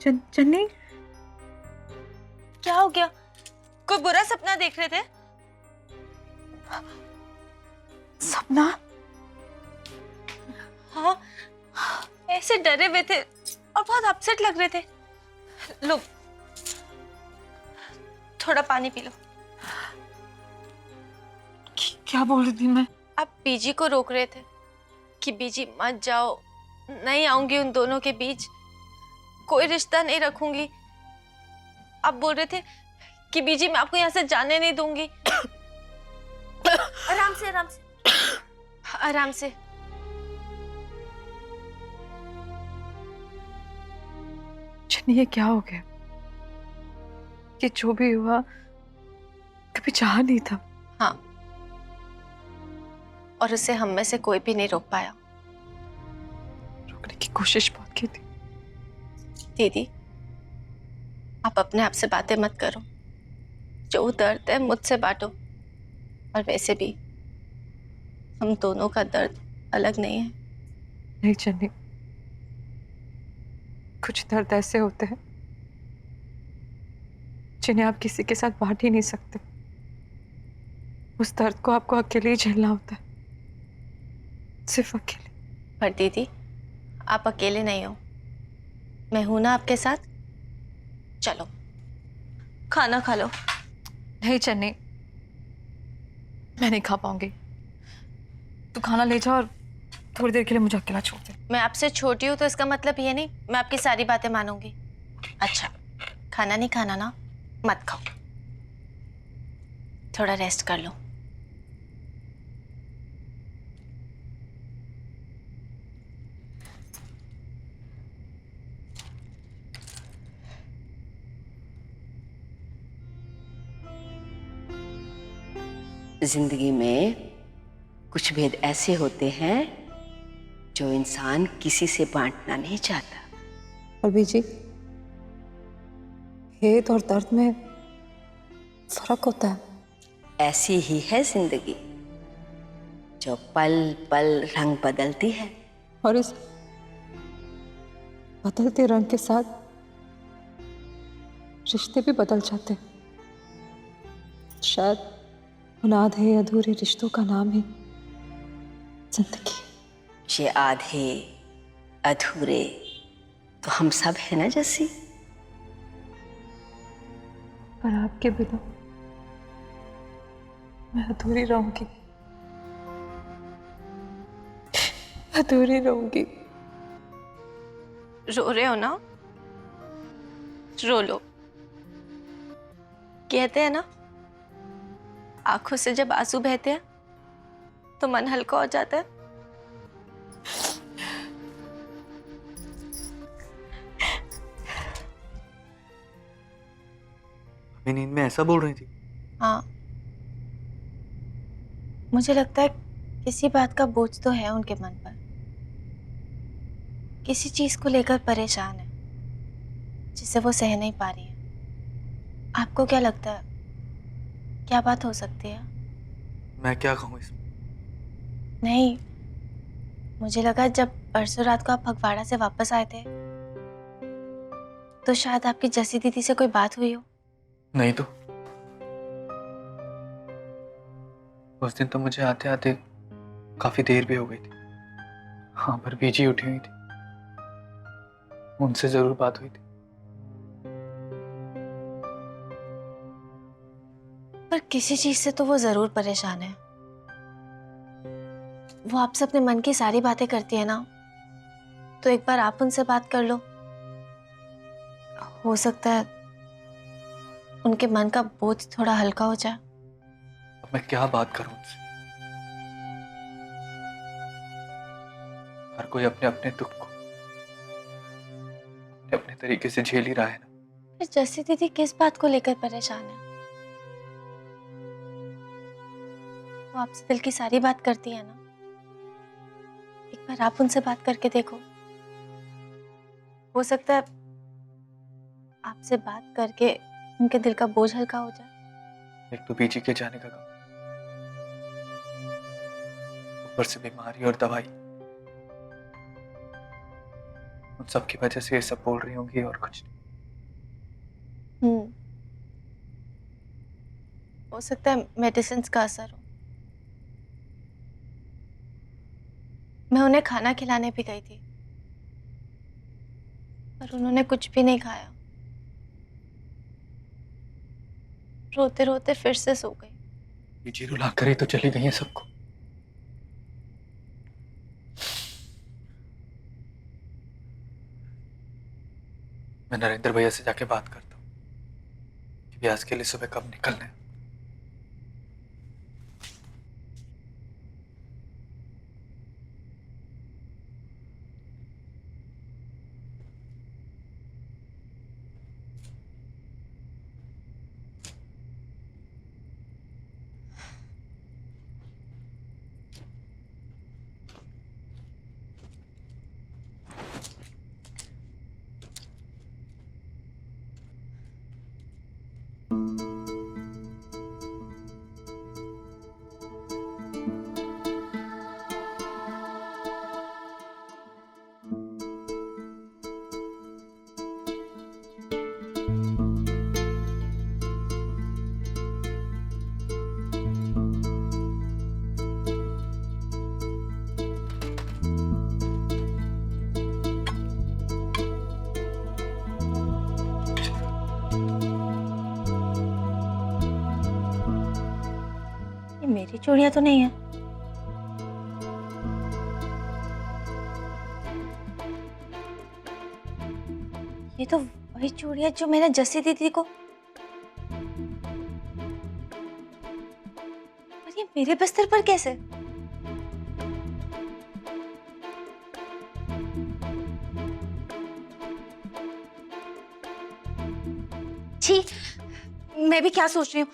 चन्नी, क्या हो गया? कोई बुरा सपना देख रहे थे? सपना? हाँ, ऐसे डरे हुए थे और बहुत अपसेट लग रहे थे। लो, थोड़ा पानी पी लो। क्या बोल रही थी मैं? आप बीजी को रोक रहे थे कि बीजी मत जाओ, नहीं आऊंगी उन दोनों के बीच, कोई रिश्ता नहीं रखूंगी। आप बोल रहे थे कि बीजी मैं आपको यहाँ से जाने नहीं दूंगी। आराम से, आराम से, आराम से। चन्नी, ये क्या हो गया? ये जो भी हुआ कभी चाहा नहीं था। हाँ, और उसे हम में से कोई भी नहीं रोक पाया। रोकने की कोशिश बहुत की थी। दीदी, आप अपने आप से बातें मत करो। जो दर्द है मुझसे बांटो। और वैसे भी हम दोनों का दर्द अलग नहीं है। नहीं चन्नी, कुछ दर्द ऐसे होते हैं जिन्हें आप किसी के साथ बांट ही नहीं सकते। उस दर्द को आपको अकेले ही झेलना होता है, सिर्फ अकेले। पर दीदी, आप अकेले नहीं हो, मैं हूं ना आपके साथ। चलो, खाना खा लो। नहीं चन्नी, मैं नहीं खा पाऊंगी। तू खाना ले जा और थोड़ी देर के लिए मुझे अकेला छोड़ दे। मैं आपसे छोटी हूं तो इसका मतलब ये नहीं मैं आपकी सारी बातें मानूंगी। अच्छा, खाना नहीं खाना ना, मत खाओ, थोड़ा रेस्ट कर लो। जिंदगी में कुछ भेद ऐसे होते हैं जो इंसान किसी से बांटना नहीं चाहता। और बीजी, खेद और दर्द में फर्क होता है। ऐसी ही है जिंदगी, जो पल पल रंग बदलती है। और इस बदलते रंग के साथ रिश्ते भी बदल जाते हैं। शायद उन आधे अधूरे रिश्तों का नाम ही जिंदगी। ये आधे अधूरे तो हम सब है ना जैसी। पर आपके बिना मैं अधूरी रहूंगी, अधूरी रहूंगी। रो रहे हो ना, रो लो। कहते हैं ना, आंखों से जब आंसू बहते हैं तो मन हल्का हो जाता है। अभी नींद में ऐसा बोल रही थी? हाँ, मुझे लगता है किसी बात का बोझ तो है उनके मन पर। किसी चीज को लेकर परेशान है जिसे वो सह नहीं पा रही है। आपको क्या लगता है, क्या बात हो सकती है? मैं क्या कहूँ इसमें? नहीं, मुझे लगा जब परसों रात को आप फगवाड़ा से वापस आए थे तो शायद आपकी जसी दीदी से कोई बात हुई हो। नहीं तो उस दिन तो मुझे आते आते काफी देर भी हो गई थी। हाँ, पर बीजी उठी हुई थी, उनसे जरूर बात हुई थी। पर किसी चीज से तो वो जरूर परेशान है। वो आपसे अपने मन की सारी बातें करती है ना, तो एक बार आप उनसे बात कर लो। हो सकता है उनके मन का बोझ थोड़ा हल्का हो जाए। अब मैं क्या बात करूं उनसे? हर कोई अपने अपने दुख को अपने अपने तरीके से झेल ही रहा है ना। फिर जसी दीदी किस बात को लेकर परेशान है? वो आपसे दिल की सारी बात करती है ना, एक बार आप उनसे बात करके देखो। हो सकता है आपसे बात करके उनके दिल का बोझ हल्का हो जाए। एक तो बीजी के जाने का गम, ऊपर से बीमारी और दवाई, उन सब की वजह से ये सब बोल रही होंगी और कुछ नहीं। हो सकता है मेडिसिन का असर हो। मैं उन्हें खाना खिलाने भी गई थी, पर उन्होंने कुछ भी नहीं खाया। रोते रोते फिर से सो गई। बीजी रुला कर ही तो चली गई है सबको। मैं नरेंद्र भैया से जाके बात करता हूँ कि ब्यास के लिए सुबह कब निकलना है। ये मेरी चूड़ियां तो नहीं है। ये तो वही चूड़ियां जो मैंने जस्सी दीदी को। और ये मेरे बिस्तर पर कैसे? छी, मैं भी क्या सोच रही हूँ।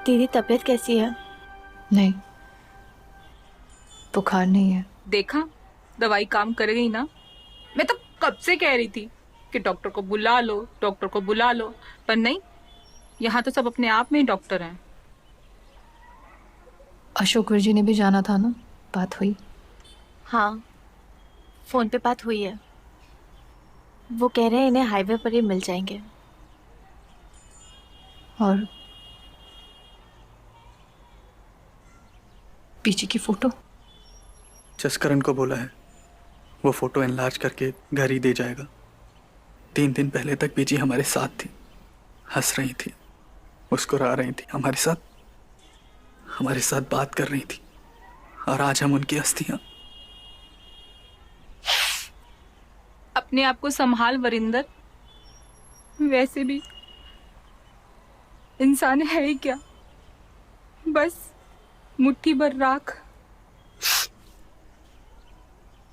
दीदी तबीयत कैसी है? नहीं, बुखार नहीं है। देखा, दवाई काम कर गई ना। मैं तो कब से कह रही थी कि डॉक्टर को बुला लो, डॉक्टर को बुला लो, पर नहीं, यहाँ तो सब अपने आप में ही डॉक्टर हैं। अशोक वीर जी ने भी जाना था ना, बात हुई? हाँ, फोन पे बात हुई है। वो कह रहे हैं इन्हें हाईवे पर ही मिल जाएंगे। और पीछे की फोटो? जसकरण को बोला है, वो फोटो एनलार्ज करके घर ही दे जाएगा। 3 दिन पहले तक बीजी हमारे साथ थी, हंस रही थी, मुस्कुरा रही थी, हमारे साथ बात कर रही थी, और आज हम उनकी अस्थियां। अपने आप को संभाल वरिंदर, वैसे भी इंसान है ही क्या, बस मुट्ठी भर राख।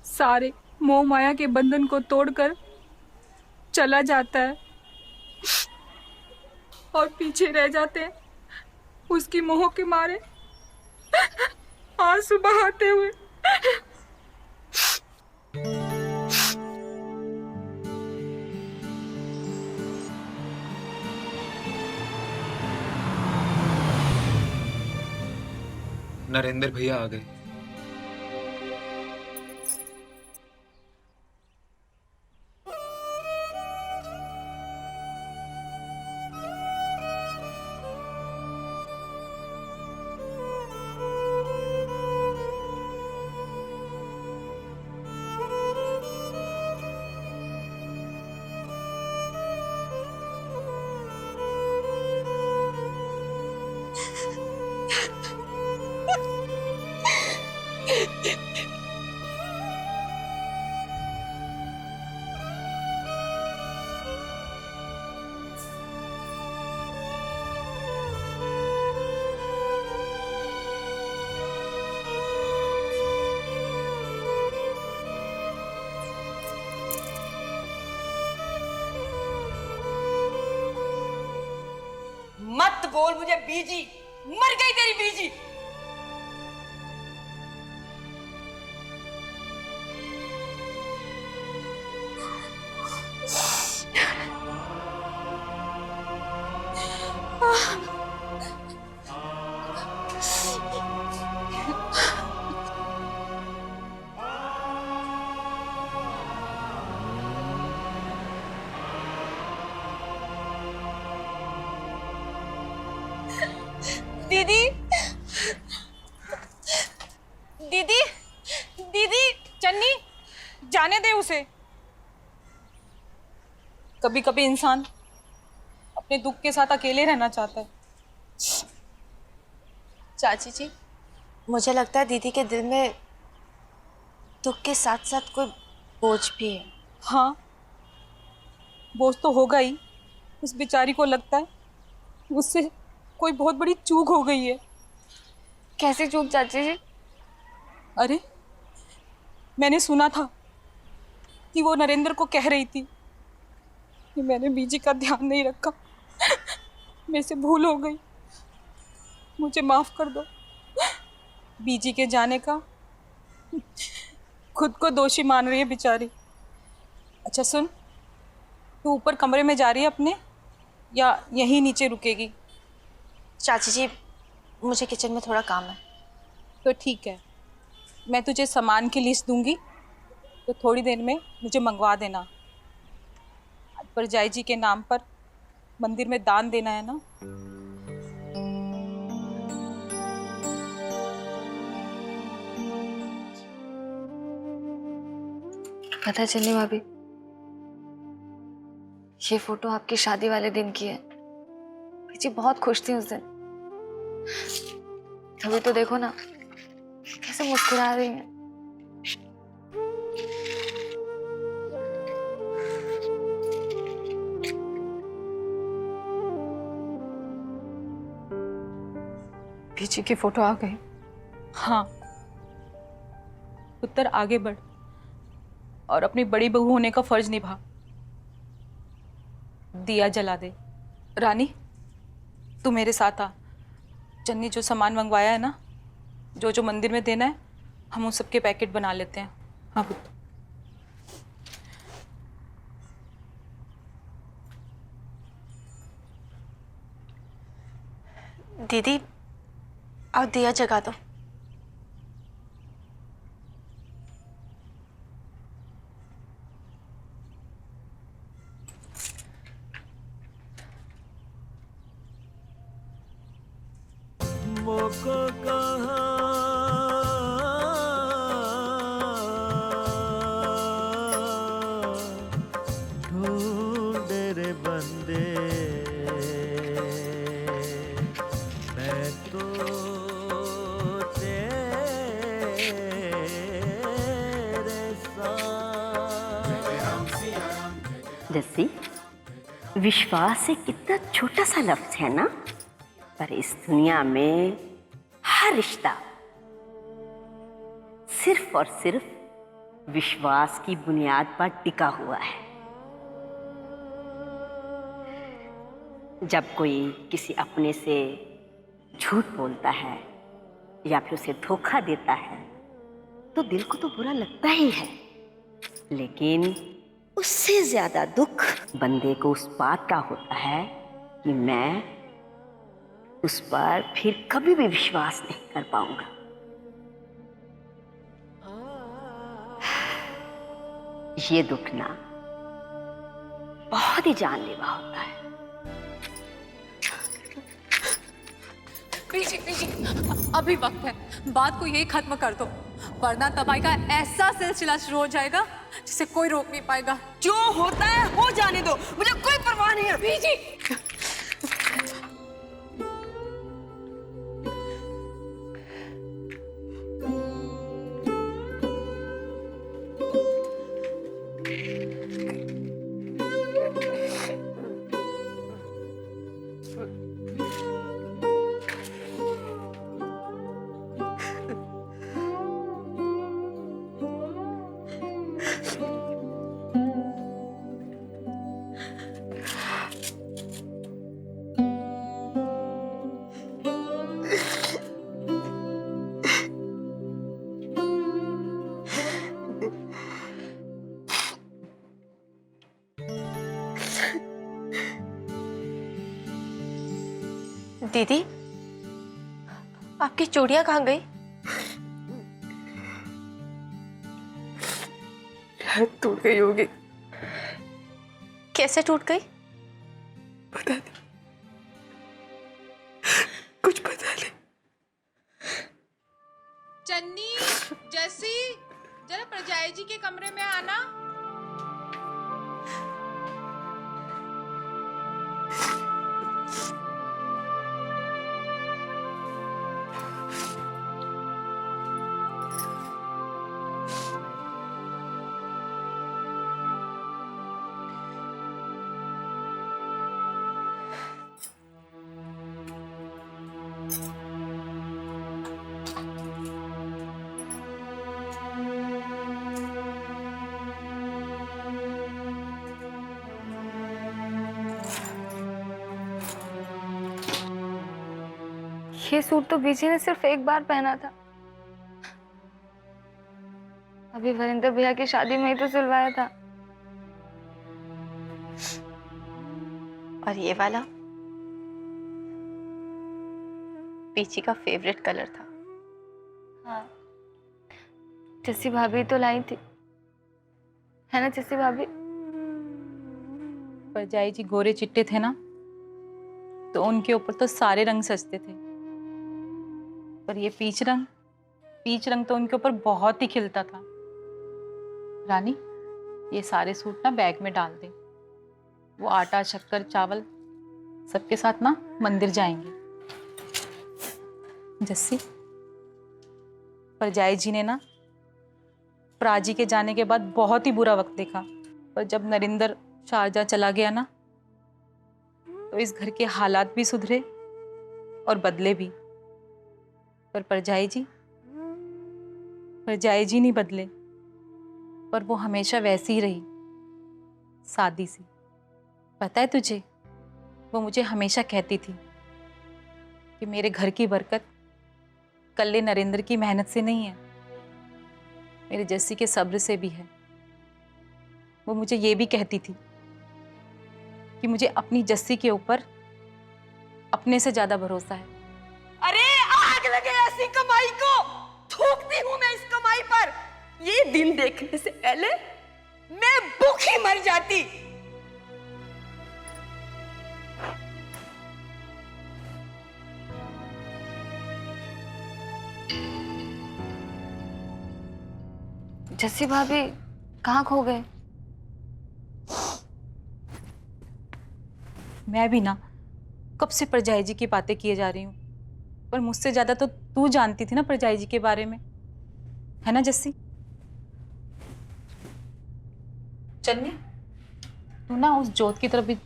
सारे मोह माया के बंधन को तोड़कर चला जाता है और पीछे रह जाते हैं उसकी मोह के मारे आंसू बहाते हुए नरेंद्र भैया आ गए। मत बोल मुझे बीजी, मर गई तेरी बीजी। दीदी, दीदी, दीदी। चन्नी, जाने दे उसे। कभी कभी इंसान अपने दुख के साथ अकेले रहना चाहता है। चाची जी, मुझे लगता है दीदी के दिल में दुख के साथ साथ कोई बोझ भी है। हाँ, बोझ तो होगा ही। उस बेचारी को लगता है उससे कोई बहुत बड़ी चूक हो गई है। कैसी चूक चाची जी? अरे, मैंने सुना था कि वो नरेंद्र को कह रही थी कि मैंने बीजी का ध्यान नहीं रखा, मेरे से भूल हो गई, मुझे माफ कर दो। बीजी के जाने का खुद को दोषी मान रही है बेचारी। अच्छा सुन, तू ऊपर कमरे में जा रही है अपने, या यहीं नीचे रुकेगी? चाची जी, मुझे किचन में थोड़ा काम है। तो ठीक है, मैं तुझे सामान की लिस्ट दूंगी, तो थोड़ी देर में मुझे मंगवा देना। आज परजाई जी के नाम पर मंदिर में दान देना है ना। पता है चन्नी भाभी, ये फोटो आपकी शादी वाले दिन की है। जी बहुत खुश थी उस दिन। अभी तो देखो ना कैसे मुस्कुरा रही हैं। बीजी की फोटो आ गई। हाँ, पुत्र आगे बढ़ और अपनी बड़ी बहू होने का फर्ज निभा। दिया जला दे। रानी, तू मेरे साथ आ। चन्नी जो सामान मंगवाया है ना, जो जो मंदिर में देना है, हम उन सबके पैकेट बना लेते हैं। हाँ पुत्र। दीदी, आओ दिया जगा दो। मोको कहाँ ढूंढे रे बंदे, मैं तो तेरे साथ। जैसी विश्वास एक कितना छोटा सा लफ्ज है ना, पर इस दुनिया में हर रिश्ता सिर्फ और सिर्फ विश्वास की बुनियाद पर टिका हुआ है। जब कोई किसी अपने से झूठ बोलता है या फिर उसे धोखा देता है तो दिल को तो बुरा लगता ही है, लेकिन उससे ज्यादा दुख बंदे को उस बात का होता है कि मैं उस पर फिर कभी भी विश्वास नहीं कर पाऊंगा। ये दुख ना बहुत ही जानलेवा होता है। बीजी बीजी, अभी वक्त है, बात को यही खत्म कर दो, वरना तबाही का ऐसा सिलसिला शुरू हो जाएगा जिसे कोई रोक नहीं पाएगा। जो होता है हो जाने दो, मुझे कोई परवाह नहीं है। बीजी, दीदी, आपकी चूड़ियां कहाँ गई? टूट गई होगी। कैसे टूट गई? पता नहीं, कुछ पता नहीं। चन्नी, जैसी, जरा प्रजाई जी के कमरे में आना। ये सूट तो बीजी ने सिर्फ एक बार पहना था, अभी वरिंदर भैया की शादी में ही तो सिलवाया था। और ये वाला पीची का फेवरेट कलर था। हाँ, जस्सी भाभी तो लाई थी, है ना जस्सी भाभी? परजाई जी गोरे चिट्टे थे ना, तो उनके ऊपर तो सारे रंग सजते थे, पर ये पीच रंग तो उनके ऊपर बहुत ही खिलता था। रानी, ये सारे सूट ना बैग में डाल दे, वो आटा शक्कर चावल सबके साथ ना मंदिर जाएंगे। जस्सी, परजाई जी ने ना प्राजी के जाने के बाद बहुत ही बुरा वक्त देखा, पर जब नरेंद्र शारजा चला गया ना, तो इस घर के हालात भी सुधरे और बदले भी। पर परजाई जी नहीं बदले, पर वो हमेशा वैसी ही रही, सादी सी। पता है तुझे, वो मुझे हमेशा कहती थी कि मेरे घर की बरकत कल्ले नरेंद्र की मेहनत से नहीं है, मेरे जस्सी के सब्र से भी है। वो मुझे ये भी कहती थी कि मुझे अपनी जस्सी के ऊपर अपने से ज्यादा भरोसा है। अरे आग लगे ऐसी कमाई को, थूकती हूं मैं इस कमाई पर। ये दिन देखने से पहले मैं भूखी मर जाती। जस्सी भाभी कहाँ खो गए? मैं भी ना कब से परजाई जी की बातें किए जा रही हूँ, पर मुझसे ज्यादा तो तू जानती थी ना परजाई जी के बारे में, है ना जस्सी? चलने, तू ना उस जोत की तरफ भी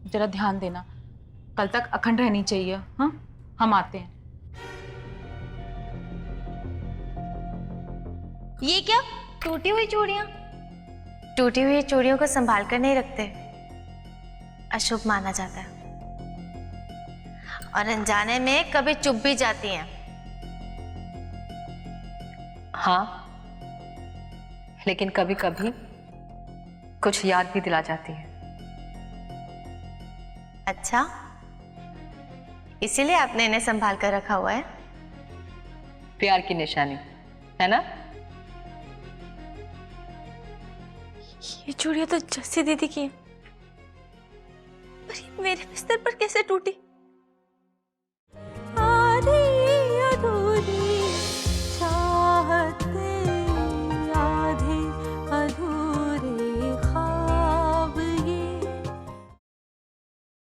जरा ध्यान देना, कल तक अखंड रहनी चाहिए। हाँ, हम आते हैं। ये क्या? टूटी हुई चूड़ियां? टूटी हुई चूड़ियों को संभाल कर नहीं रखते, अशुभ माना जाता है। और अनजाने में कभी चुप भी जाती हैं। हाँ, लेकिन कभी कभी कुछ याद भी दिला जाती है। अच्छा, इसीलिए आपने इन्हें संभाल कर रखा हुआ है? प्यार की निशानी है ना? ये चूड़ियां तो जस्सी दीदी की है, पर ये मेरे बिस्तर पर कैसे टूटी?